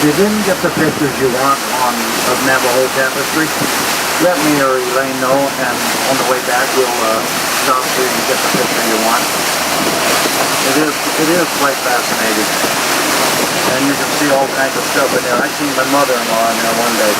you didn't get the pictures you want of Navajo tapestry, let me or Elaine know, and on the way back we'll stop so you can get the picture you want. It is quite fascinating. And you can see all kinds of stuff in there. I seen my mother-in-law in there one day.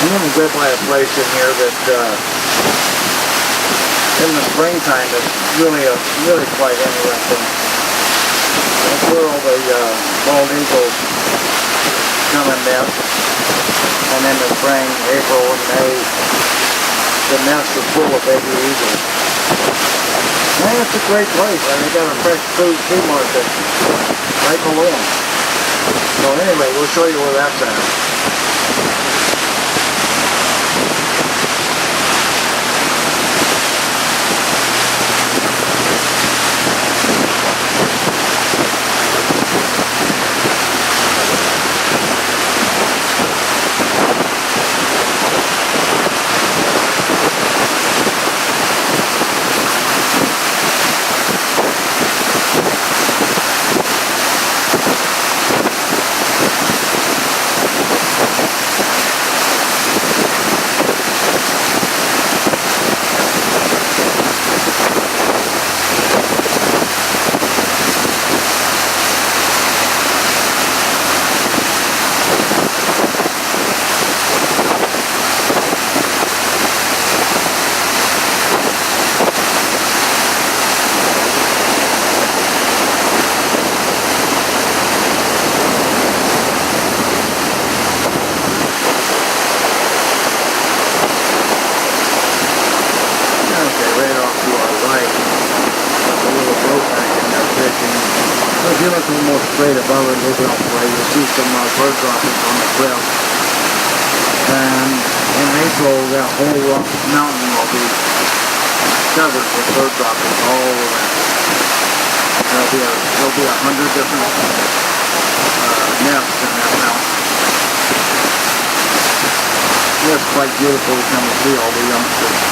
I'm going to go by a place in here that in the springtime is really quite interesting. That's where all the bald eagles come and nest. And in the spring, April and May, the nest is full of baby eagles. And it's a great place. And they got a fresh food flea market right below them. So anyway, we'll show you where that's at. If you look almost straight above it, looking up way, you'll see some bird droppings on the cliff. And in April, that whole mountain will be covered with bird droppings all around. There'll be 100 different nests in that mountain. It's quite beautiful to come and see all the youngsters.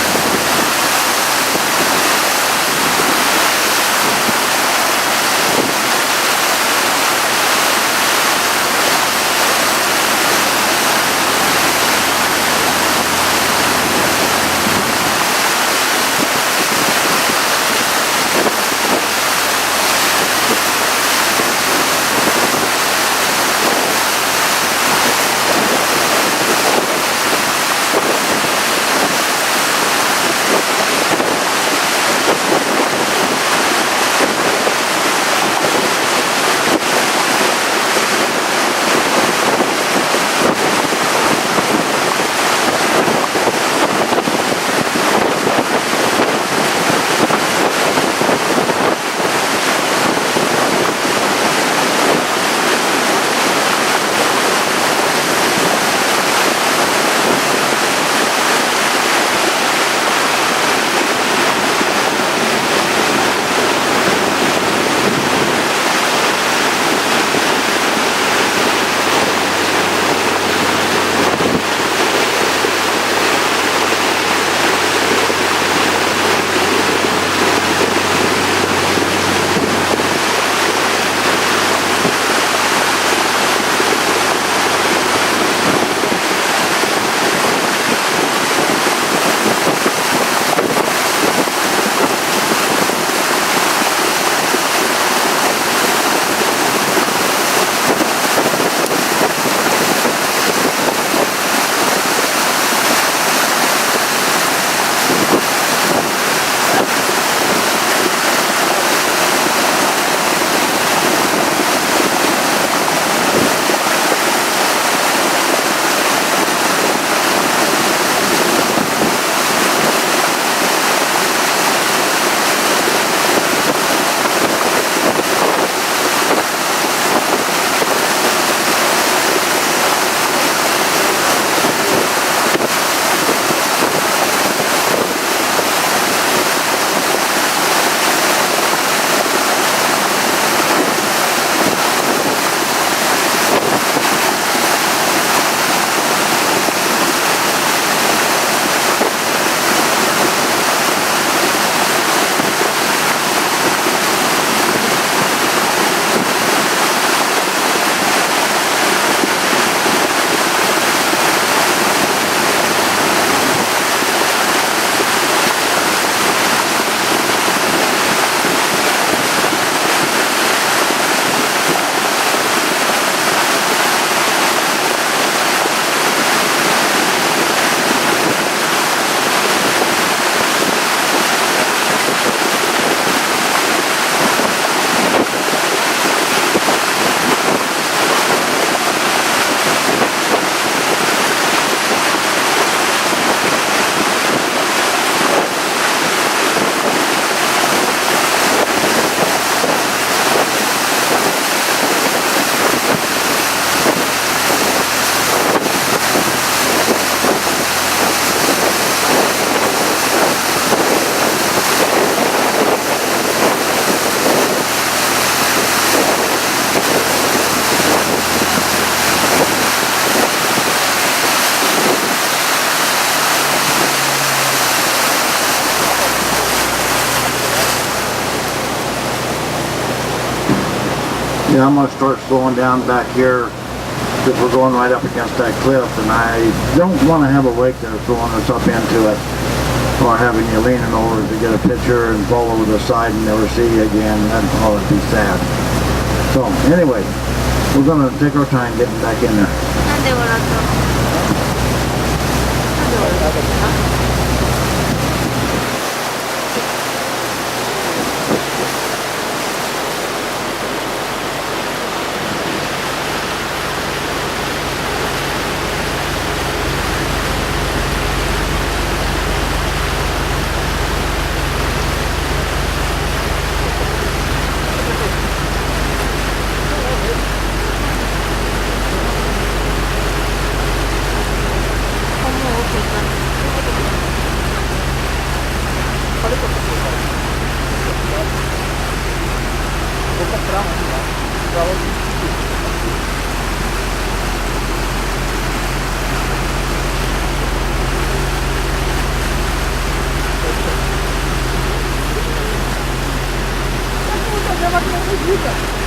Yeah, I'm gonna start slowing down back here because we're going right up against that cliff, and I don't want to have a wake there throwing us up into it, or having you leaning over to get a picture and fall over the side and never see you again. That'd probably be sad. So anyway, we're gonna take our time getting back in there. なんで笑ったの？なんで笑ったの？Lewat mobil juga.